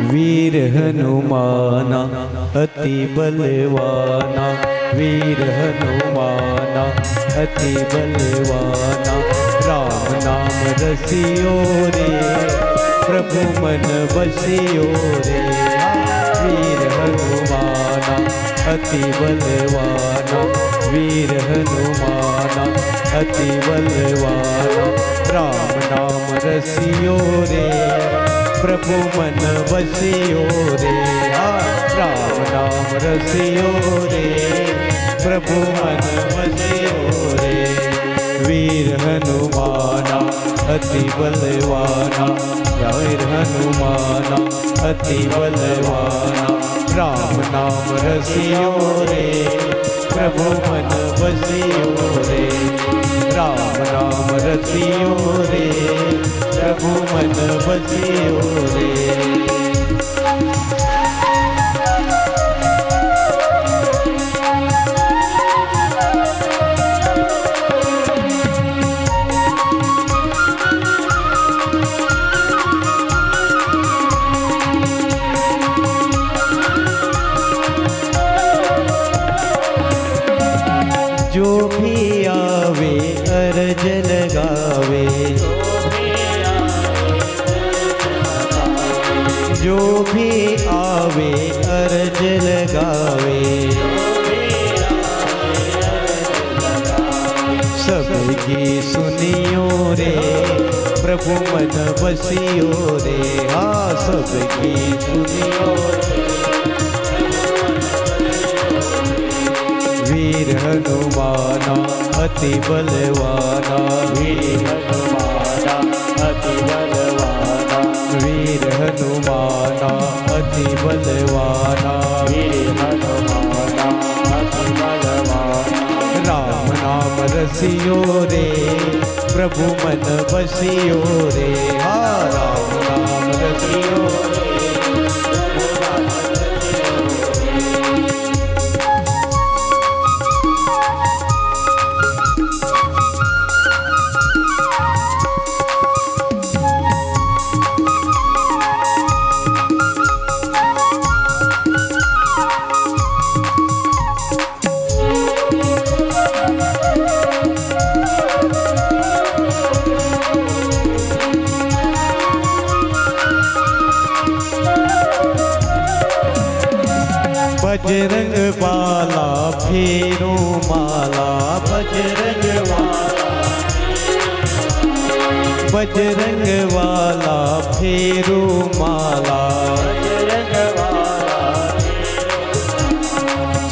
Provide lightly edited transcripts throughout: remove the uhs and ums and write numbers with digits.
वीर हनुमाना अति बलवाना, वीर हनुमाना अति बलवाना। राम नाम रसियो रे, प्रभु मन बसियो रे। वीर हनुमाना अति बलवाना, वीर हनुमाना अति बलवाना। राम नाम रसियो रे, प्रभु मन बसियो रे। राम नाम रसियो रे, प्रभु मन बसियो रे। वीर हनुमाना अति बलवाना, वीर हनुमाना अति बलवाना। राम नाम रसियो रे, प्रभु मन बसियो रे। राम नाम रसियो रे, प्रभु मन बसियो रे। जो भी आवे अरज लगावे, जो भी आवे अरज लगावे। सबकी सुनियो रे, प्रभु मन बसियो रे। हाँ सबकी सुनियो रे। वीर हनुमाना अति बलवाना, वीर हनुमाना अति बलवाना। वीर हनुमाना अति बलवाना, वीर हनुमाना अति बलवाना। राम नाम रसियो रे, प्रभु मन बसियो रे। हाँ राम नाम रसियो रे। बजरंग वाला फेरो माला, बजरंग वाला, बजरंग वाला फेरो माला।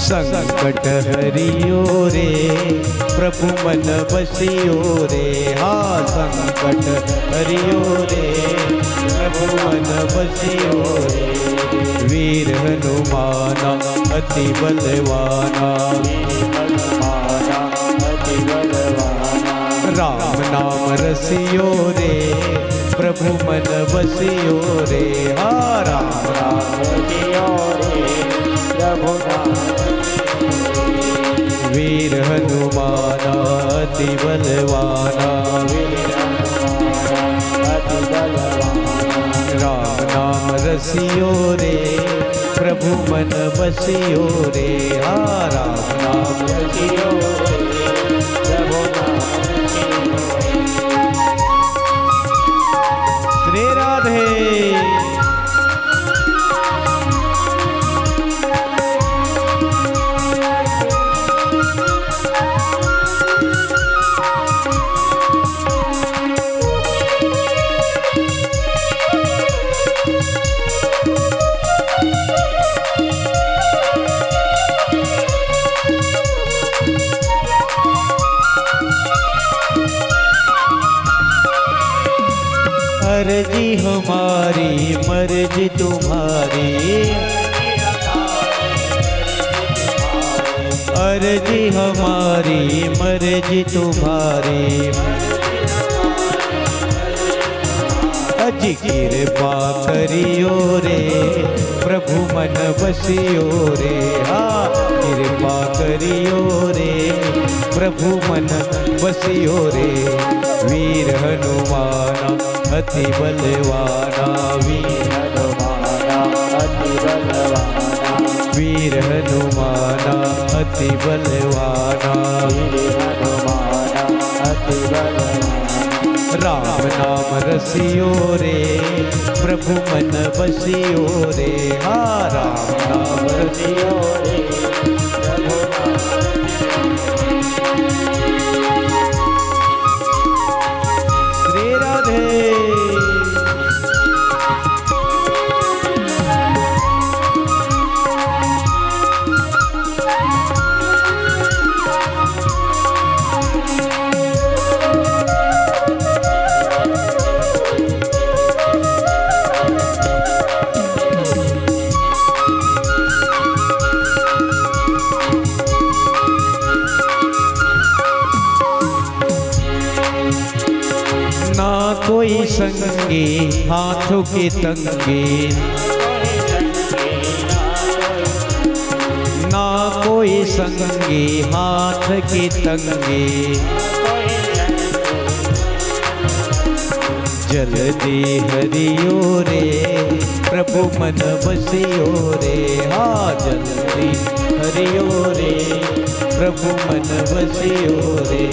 संकट हरियो रे, प्रभु मन बसियो रे। हाँ संकट हरियो रे, प्रभु मन बसियो रे। वीर हनुमाना अति बलवाना, हनुमाना अति बलवाना। राम नाम रसियो रे, प्रभु मन बसियो रे। हाँ राम नाम रसियो रे, प्रभु नाम। वीर हनुमाना अति बलवाना, वीर हनुमाना अति बलवाना। राम नाम रसियो रे, प्रभु मन बसियो रे। हाँ राम नाम रसियो रे, प्रभु नाम रसियो रे। श्री राधे। अर्जी हमारी मर्जी तुम्हारी, अर्जी हमारी मर्जी तुम्हारी। अजी कृपा करियो रे, प्रभु मन बसियो रे। हाँ कृपा करियो रे, प्रभु मन बसियो रे। वीर हनुमाना अति बलवाना, वीर हनुमाना अति बलवाना वीर हनुमाना अति बलवाना वीर हनुमाना अति बलवाना राम नाम रसियो रे प्रभु मन बसियो रे हाँ राम नाम रसियो रे प्रभु श्री राधे ना कोई संगी हाथों के तंगे ना कोई संगी हाथ के तंगे जल्दी हरियो रे प्रभु मन बसियो रे हाँ जल्दी हरियो रे प्रभु मन बसियो रे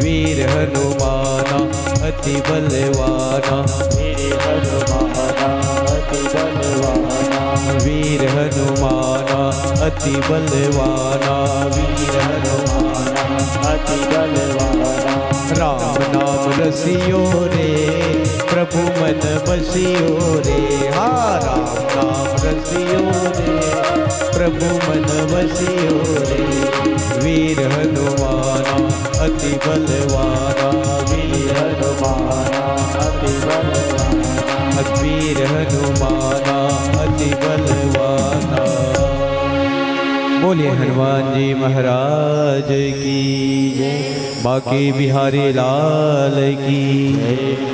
वीर हनुमाना अति बलवाना वीर हनुमाना अति बलवाना वीर हनुमाना अति बलवाना वीर हनुमाना अति बलवाना राम नाम रसियो रे प्रभु मन बसियो रे हाँ राम नाम रसियो रे प्रभु मन बसियो रे वीर हनुमाना अति बलवाना वीर हनुमाना अति बलवाना वीर हनुमाना अति बलवाना। बोलिए हनुमान जी महाराज की जय। बाकी बिहारी लाल की जय।